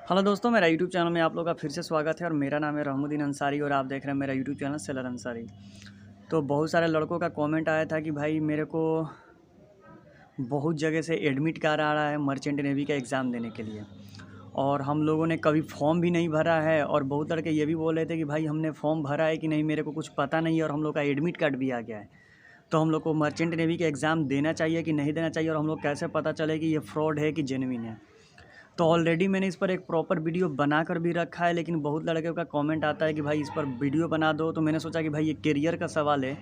Hello दोस्तों, मेरा YouTube channel में आप लोगों का फिर से स्वागत है और मेरा नाम है रहमुद्दीन अंसारी और आप देख रहे हैं मेरा यूट्यूब चैनल सेलर अंसारी। तो बहुत सारे लड़कों का कमेंट आया था कि भाई मेरे को बहुत जगह से एडमिट कार्ड आ रहा है मर्चेंट नेवी का एग्ज़ाम देने के लिए और हम लोगों ने कभी फॉर्म भी नहीं भरा है और बहुत लड़के ये भी बोल रहे थे कि भाई हमने फॉर्म भरा है कि नहीं, मेरे को कुछ पता नहीं है और हम लोग का एडमिट कार्ड भी आ गया है। तो हम लोग को मर्चेंट नेवी का एग्ज़ाम देना चाहिए कि नहीं देना चाहिए और हम लोग कैसे पता चले कि ये फ्रॉड है कि जेन्युइन है। तो ऑलरेडी मैंने इस पर एक प्रॉपर वीडियो बना कर भी रखा है, लेकिन बहुत लड़कों का कमेंट आता है कि भाई इस पर वीडियो बना दो। तो मैंने सोचा कि भाई ये करियर का सवाल है,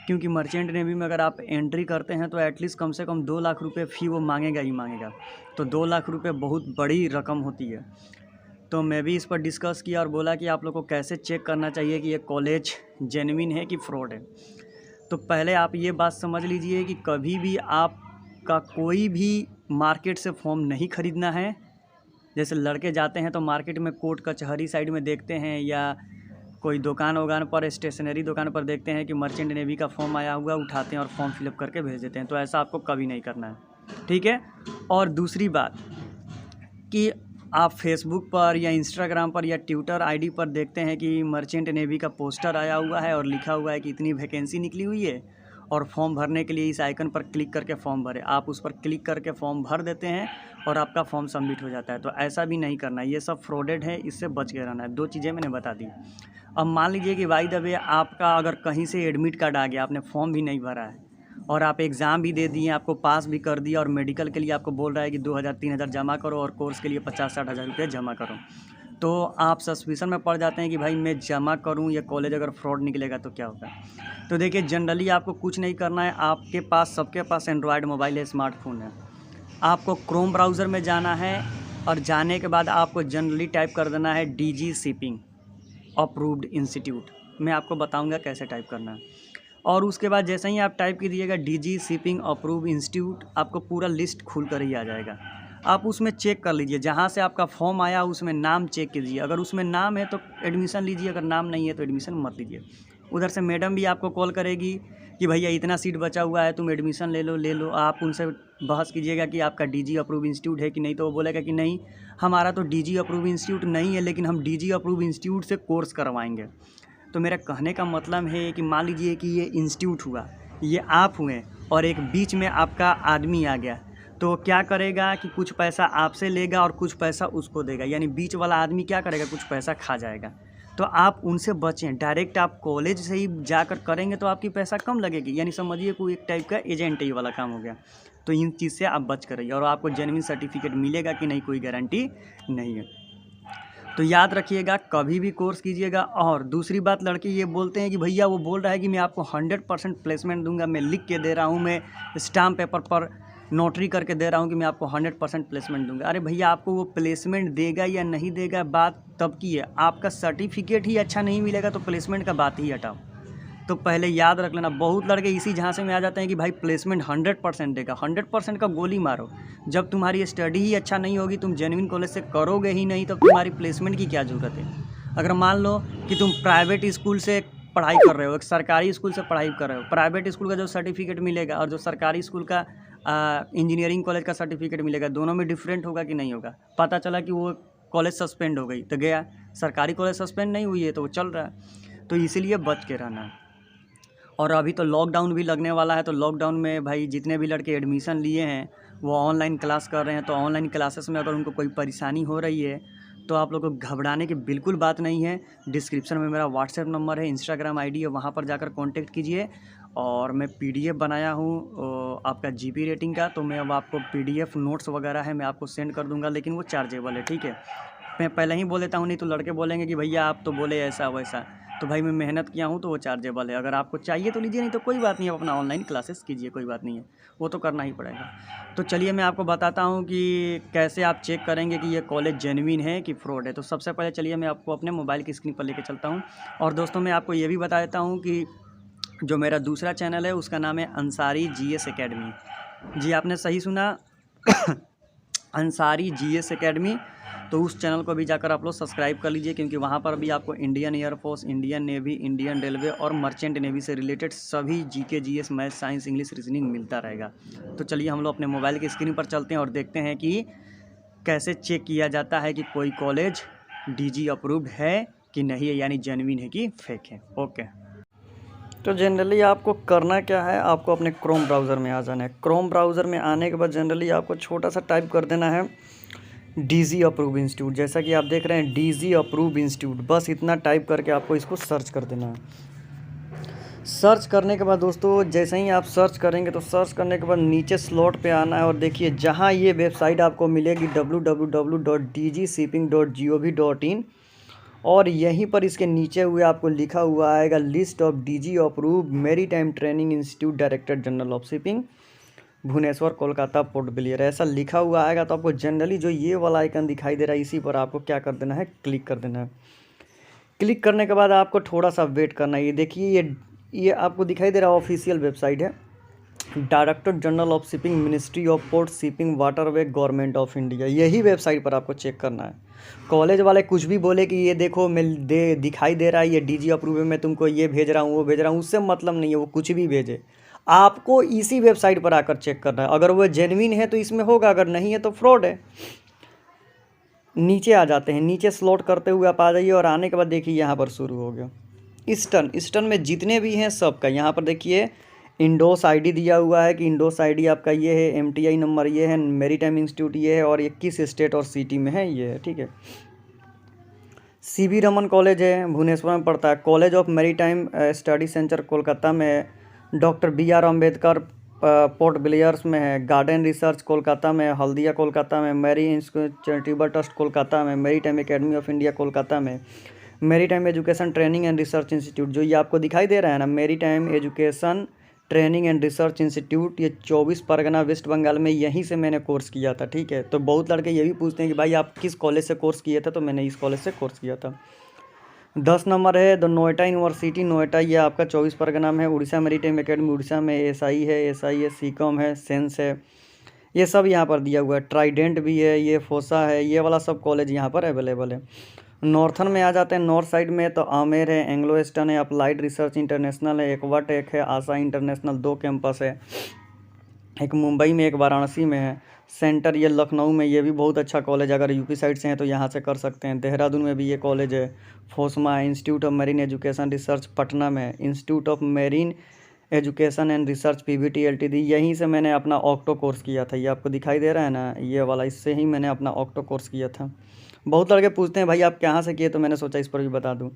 क्योंकि मर्चेंट नेवी में अगर आप एंट्री करते हैं तो एटलीस्ट कम से कम 2 लाख रुपए फ़ी वो मांगेगा ही मांगेगा। तो 2 लाख रुपए बहुत बड़ी रकम होती है। तो मैं भी इस पर डिस्कस किया और बोला कि आप लोग को कैसे चेक करना चाहिए कि ये कॉलेज जेन्युइन है कि फ्रॉड है। तो पहले आप ये बात समझ लीजिए कि कभी भी आपका कोई भी मार्केट से फॉर्म नहीं ख़रीदना है। जैसे लड़के जाते हैं तो मार्केट में कोर्ट कचहरी साइड में देखते हैं या कोई दुकान वोकान पर स्टेशनरी दुकान पर देखते हैं कि मर्चेंट नेवी का फॉर्म आया हुआ, उठाते हैं और फॉर्म फिलअप करके भेज देते हैं। तो ऐसा आपको कभी नहीं करना है, ठीक है। और दूसरी बात कि आप फेसबुक पर या इंस्टाग्राम पर या ट्विटर आईडी पर देखते हैं कि मर्चेंट नेवी का पोस्टर आया हुआ है और लिखा हुआ है कि इतनी वैकेंसी निकली हुई है और फॉर्म भरने के लिए इस आइकन पर क्लिक करके फॉर्म भरें। आप उस पर क्लिक करके फॉर्म भर देते हैं और आपका फॉर्म सबमिट हो जाता है। तो ऐसा भी नहीं करना है, ये सब फ्रॉडेड है, इससे बच के रहना है। 2 चीज़ें मैंने बता दी। अब मान लीजिए कि बाय द वे आपका अगर कहीं से एडमिट कार्ड आ गया, आपने फॉर्म भी नहीं भरा है और आप एग्ज़ाम भी दे दिए, आपको पास भी कर दिया और मेडिकल के लिए आपको बोल रहा है कि 2,000-3,000 जमा करो और कोर्स के लिए 50-60 हज़ार रुपये जमा करो। तो आप सस्पिशन में पड़ जाते हैं कि भाई मैं जमा करूं, या कॉलेज अगर फ्रॉड निकलेगा तो क्या होगा। तो देखिए, जनरली आपको कुछ नहीं करना है। आपके पास, सबके पास एंड्रॉयड मोबाइल है, स्मार्टफोन है। आपको क्रोम ब्राउज़र में जाना है और जाने के बाद आपको जनरली टाइप कर देना है DG शिपिंग अप्रूव्ड इंस्टीट्यूट। मैं आपको बताऊंगा कैसे टाइप करना है। और उसके बाद जैसे ही आप टाइप कीजिएगा DG शिपिंग अप्रूव इंस्टीट्यूट, आपको पूरा लिस्ट खुल कर ही आ जाएगा। आप उसमें चेक कर लीजिए, जहाँ से आपका फॉर्म आया उसमें नाम चेक कीजिए। अगर उसमें नाम है तो एडमिशन लीजिए, अगर नाम नहीं है तो एडमिशन मत लीजिए। उधर से मैडम भी आपको कॉल करेगी कि भैया इतना सीट बचा हुआ है, तुम एडमिशन ले लो ले लो। आप उनसे बहस कीजिएगा कि आपका DG अप्रूव इंस्टीट्यूट है कि नहीं, तो वो बोलेगा कि नहीं, हमारा तो DG अप्रूव इंस्टीट्यूट नहीं है, लेकिन हम DG अप्रूव इंस्टीट्यूट से कोर्स करवाएंगे। तो मेरा कहने का मतलब है कि मान लीजिए कि ये इंस्टीट्यूट हुआ, ये आप हुए और एक बीच में आपका आदमी आ गया, तो क्या करेगा कि कुछ पैसा आपसे लेगा और कुछ पैसा उसको देगा। यानी बीच वाला आदमी क्या करेगा, कुछ पैसा खा जाएगा। तो आप उनसे बचें। डायरेक्ट आप कॉलेज से ही जाकर करेंगे तो आपकी पैसा कम लगेगी। यानी समझिए कोई एक टाइप का एजेंट ही वाला काम हो गया। तो इन चीज़ से आप बच कर रहिए और आपको जेन्युइन सर्टिफिकेट मिलेगा कि नहीं, कोई गारंटी नहीं है। तो याद रखिएगा, कभी भी कोर्स कीजिएगा। और दूसरी बात, लड़के ये बोलते हैं कि भैया वो बोल रहा है कि मैं आपको 100% प्लेसमेंट दूंगा, मैं लिख के दे रहा हूँ, मैं स्टाम्प पेपर पर नोटरी करके दे रहा हूँ कि मैं आपको 100% प्लेसमेंट दूंगा। अरे भैया, आपको वो प्लेसमेंट देगा या नहीं देगा बात तब की है। आपका सर्टिफिकेट ही अच्छा नहीं मिलेगा तो प्लेसमेंट का बात ही हटाओ। तो पहले याद रख लेना। बहुत लड़के इसी झांसे में आ जाते हैं कि भाई प्लेसमेंट 100% देगा। 100% का गोली मारो। जब तुम्हारी स्टडी ही अच्छा नहीं होगी, तुम जेन्युइन कॉलेज से करोगे ही नहीं, तो तुम्हारी प्लेसमेंट की क्या ज़रूरत है। अगर मान लो कि तुम प्राइवेट स्कूल से पढ़ाई कर रहे हो, एक सरकारी स्कूल से पढ़ाई कर रहे हो, प्राइवेट स्कूल का जो सर्टिफिकेट मिलेगा और जो सरकारी स्कूल का इंजीनियरिंग कॉलेज का सर्टिफिकेट मिलेगा, दोनों में डिफरेंट होगा कि नहीं होगा। पता चला कि वो कॉलेज सस्पेंड हो गई तो गया, सरकारी कॉलेज सस्पेंड नहीं हुई है तो वो चल रहा है। तो इसीलिए बच के रहना है। और अभी तो लॉकडाउन भी लगने वाला है, तो लॉकडाउन में भाई जितने भी लड़के एडमिशन लिए हैं वो ऑनलाइन क्लास कर रहे हैं। तो ऑनलाइन क्लासेस में अगर उनको कोई परेशानी हो रही है तो आप लोगों को घबराने की बिल्कुल बात नहीं है। डिस्क्रिप्शन में मेरा व्हाट्सएप नंबर है, इंस्टाग्राम आईडी है, वहाँ पर जाकर कांटेक्ट कीजिए। और मैं PDF बनाया हूँ आपका GB रेटिंग का, तो मैं अब आपको PDF नोट्स वगैरह है मैं आपको सेंड कर दूँगा, लेकिन वो चार्जेबल है, ठीक है। मैं पहले ही बोल देता हूँ, नहीं तो लड़के बोलेंगे कि भैया आप तो बोले ऐसा वैसा। तो भाई मैं मेहनत किया हूँ तो वो चार्जेबल है। अगर आपको चाहिए तो लीजिए, नहीं तो कोई बात नहीं, आप अपना ऑनलाइन क्लासेस कीजिए, कोई बात नहीं है, वो तो करना ही पड़ेगा। तो चलिए मैं आपको बताता हूँ कि कैसे आप चेक करेंगे कि ये कॉलेज जेन्युइन है कि फ्रॉड है। तो सबसे पहले चलिए मैं आपको अपने मोबाइल की स्क्रीन पर लेके चलता हूँ। और दोस्तों, मैं आपको ये भी बता देता हूँ कि जो मेरा दूसरा चैनल है उसका नाम है अंसारी GS एकेडमी। जी, आपने सही सुना, अंसारी GS एकेडमी। तो उस चैनल को भी जाकर आप लोग सब्सक्राइब कर लीजिए, क्योंकि वहाँ पर भी आपको Indian air force, Indian navy, Indian railway और मर्चेंट नेवी से रिलेटेड सभी GK GS math science English reasoning मिलता रहेगा। तो चलिए हम लोग अपने मोबाइल की स्क्रीन पर चलते हैं और देखते हैं कि कैसे चेक किया जाता है कि कोई कॉलेज डीजी अप्रूव्ड है कि नहीं है, यानी जेन्युइन है कि फेक है। ओके, तो जनरली आपको करना क्या है, आपको अपने क्रोम ब्राउज़र में आ जाना है। क्रोम ब्राउज़र में आने के बाद जनरली आपको छोटा सा टाइप कर देना है डीजी अप्रूव इंस्टीट्यूट। जैसा कि आप देख रहे हैं डीजी अप्रूव इंस्टीट्यूट, बस इतना टाइप करके आपको इसको सर्च कर देना है। सर्च करने के बाद दोस्तों जैसे ही आप सर्च करेंगे तो सर्च करने के बाद नीचे स्लॉट पे आना है और देखिए जहाँ ये वेबसाइट आपको मिलेगी www.dgshipping.gov.in, और यहीं पर इसके नीचे हुए आपको लिखा हुआ आएगा list of DG approved maritime training institute director general of shipping Bhubaneswar Kolkata Port Blair, ऐसा लिखा हुआ आएगा। तो आपको जनरली जो ये वाला आइकन दिखाई दे रहा है इसी पर आपको क्या कर देना है, क्लिक कर देना है। क्लिक करने के बाद आपको थोड़ा सा वेट करना है। ये देखिए ये आपको दिखाई दे रहा है ऑफिशियल वेबसाइट है, director general of shipping ministry of port shipping waterway government of India, यही वेबसाइट पर आपको चेक करना है। कॉलेज वाले कुछ भी बोले कि ये देखो दिखाई दे रहा है ये डीजी अप्रूव है, मैं तुमको ये भेज रहा हूँ वो भेज रहा हूँ, उससे मतलब नहीं है, वो कुछ भी भेजे, आपको इसी वेबसाइट पर आकर चेक करना है। अगर वो जेन्युइन है तो इसमें होगा, अगर नहीं है तो फ्रॉड है। नीचे आ जाते हैं, नीचे स्लॉट करते हुए आप आ जाइए और आने के बाद देखिए यहाँ पर शुरू हो गया ईस्टर्न में जितने भी हैं सबका यहाँ पर देखिए इंडोस आईडी दिया हुआ है कि इंडोस आईडी आपका ये है, एमटीआई नंबर ये है, मेरी टाइम इंस्टीट्यूट ये है और ये किस स्टेट और सिटी में है ये है, ठीक है। सीवी रमन कॉलेज है भुवनेश्वर में पड़ता है, कॉलेज ऑफ मेरी टाइम स्टडी सेंटर कोलकाता में है, डॉक्टर BR अम्बेडकर पोर्ट ब्लेयर्स में है, गार्डन रिसर्च कोलकाता में, हल्दिया कोलकाता में, मैरी चैरिटेबल ट्रस्ट कोलकाता में, मेरी time academy of India Kolkata में, मेरी time education training and research institute, जो ये आपको दिखाई दे रहा है ना मेरी time education training and research institute, ये 24 परगना वेस्ट बंगाल में, यहीं से मैंने कोर्स किया था, ठीक है। तो बहुत लड़के ये भी पूछते हैं कि भाई आप किस कॉलेज से कोर्स किए थे, तो मैंने इस कॉलेज से कोर्स किया था। 10 नंबर है द नोएडा यूनिवर्सिटी नोएडा, ये आपका 24 परगना में है। उड़ीसा मेरी टाइम एकेडमी उड़ीसा में, SI है सीकॉम है, सेंस है, ये सब यहाँ पर दिया हुआ है। ट्राइडेंट भी है, ये फोसा है, ये वाला सब कॉलेज यहाँ पर अवेलेबल है। नॉर्थन में आ जाते हैं, नॉर्थ साइड में तो आमेर है, एंग्लो वेस्टर्न है, अप्लाइड रिसर्च इंटरनेशनल है, एक्वाटेक है, आशा इंटरनेशनल, 2 कैंपस है, एक मुंबई में एक वाराणसी में है। सेंटर ये लखनऊ में, ये भी बहुत अच्छा कॉलेज, अगर यूपी साइड से हैं तो यहाँ से कर सकते हैं। देहरादून में भी ये कॉलेज है। फोसमा है, institute of marine education research Patna में, institute of marine education and research PVT LTD, यहीं से मैंने अपना ऑक्टो कोर्स किया था, ये आपको दिखाई दे रहा है ना ये वाला, इससे ही मैंने अपना ऑक्टो कोर्स किया था। बहुत लड़के पूछते हैं भाई आप कहाँ से किए, तो मैंने सोचा इस पर भी बता दूं।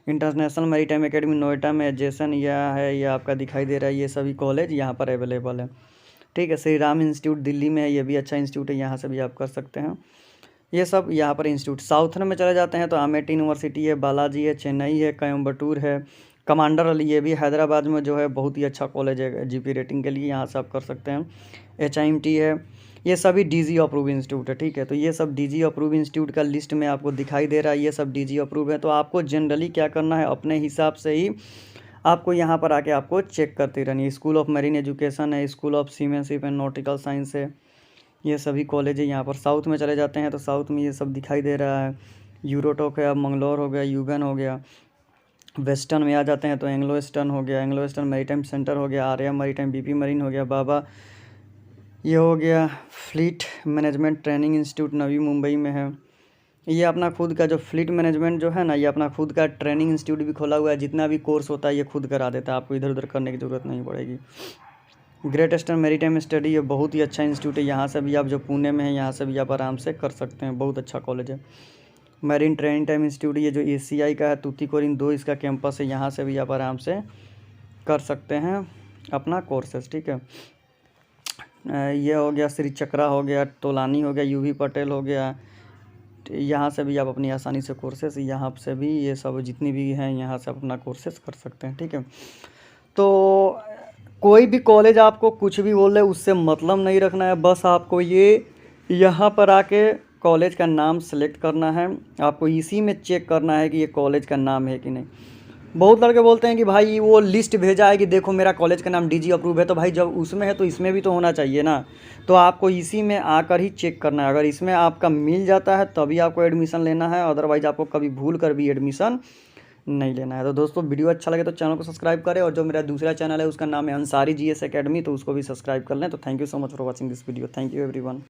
इंटरनेशनल मेरी टाइम एकेडमी नोएडा में, जेसन यह है, ये आपका दिखाई दे रहा है, ये सभी कॉलेज यहाँ पर अवेलेबल है, ठीक है। श्री राम इंस्टीट्यूट दिल्ली में है, ये भी अच्छा इंस्टीट्यूट है, यहाँ से भी आप कर सकते हैं। ये सब यहाँ पर इंस्टीट्यूट। साउथर्न में चले जाते हैं तो अमेठी यूनिवर्सिटी है, बालाजी है, चेन्नई है, कोयम्बटूर है, कमांडर अली, ये भी हैदराबाद में जो है बहुत ही अच्छा कॉलेज है GP रेटिंग के लिए, यहाँ से आप कर सकते हैं। HIMT है, ये सभी डीजी अप्रूव इंस्टीट्यूट है, ठीक है। तो ये सब डीजी अप्रूव इंस्टीट्यूट का लिस्ट में आपको दिखाई दे रहा है, ये सब डीजी अप्रूव है। तो आपको जनरली क्या करना है, अपने हिसाब से ही आपको यहाँ पर आके आपको चेक करते रहनी है। स्कूल ऑफ मेरीन एजुकेशन है, school of seamanship and nautical science है, ये सभी कॉलेज है यहाँ पर। साउथ में चले जाते हैं तो साउथ में ये सब दिखाई दे रहा है, यूरोटॉक है, मंगलोर हो गया, यूगन हो गया। वेस्टर्न में आ जाते हैं तो एंग्लो वेस्टर्न हो गया, एंग्लो वेस्टर्न मैरीटाइम सेंटर हो गया, आर्या मैरीटाइम, BP मरीन हो गया, बाबा ये हो गया, fleet management training institute Navi Mumbai में है। ये अपना खुद का जो फ्लीट मैनेजमेंट जो है ना, ये अपना खुद का ट्रेनिंग इंस्टीट्यूट भी खोला हुआ है, जितना भी कोर्स होता है ये खुद करा देता है, आपको इधर उधर करने की ज़रूरत नहीं पड़ेगी। ग्रेट ईस्टर्न मैरीटाइम स्टडी, ये बहुत ही अच्छा इंस्टीट्यूट है, यहाँ से भी आप जो पुणे में है यहाँ से भी आप आराम से कर सकते हैं, बहुत अच्छा कॉलेज है। मैरीन ट्रेनिंग टाइम इंस्टीट्यूट, ये जो ACI का है, तूतीकोरिन 2 इसका कैंपस है, यहाँ से भी आप आराम से कर सकते हैं अपना कोर्सेस, ठीक है। ये हो गया, श्री चक्रा हो गया, तोलानी हो गया, UV पटेल हो गया, यहाँ से भी आप अपनी आसानी से कोर्सेस, यहाँ से भी ये सब जितनी भी हैं यहाँ से अपना कोर्सेस कर सकते हैं, ठीक है। तो कोई भी कॉलेज आपको कुछ भी बोल रहे उससे मतलब नहीं रखना है, बस आपको ये यहाँ पर आके कॉलेज का नाम सेलेक्ट करना है, आपको इसी में चेक करना है कि ये कॉलेज का नाम है कि नहीं। बहुत लड़के बोलते हैं कि भाई वो लिस्ट भेजा है कि देखो मेरा कॉलेज का नाम डीजी अप्रूव है, तो भाई जब उसमें है तो इसमें भी तो होना चाहिए ना। तो आपको इसी में आकर ही चेक करना है, अगर इसमें आपका मिल जाता है तभी आपको एडमिशन लेना है, अदरवाइज़ आपको कभी भूल कर भी एडमिशन नहीं लेना है। तो दोस्तों वीडियो अच्छा लगे तो चैनल को सब्सक्राइब करें, और जो मेरा दूसरा चैनल है उसका नाम है अंसारी GS एकेडमी, तो उसको भी सब्सक्राइब कर लें। तो thank you so much for watching this video, thank you everyone.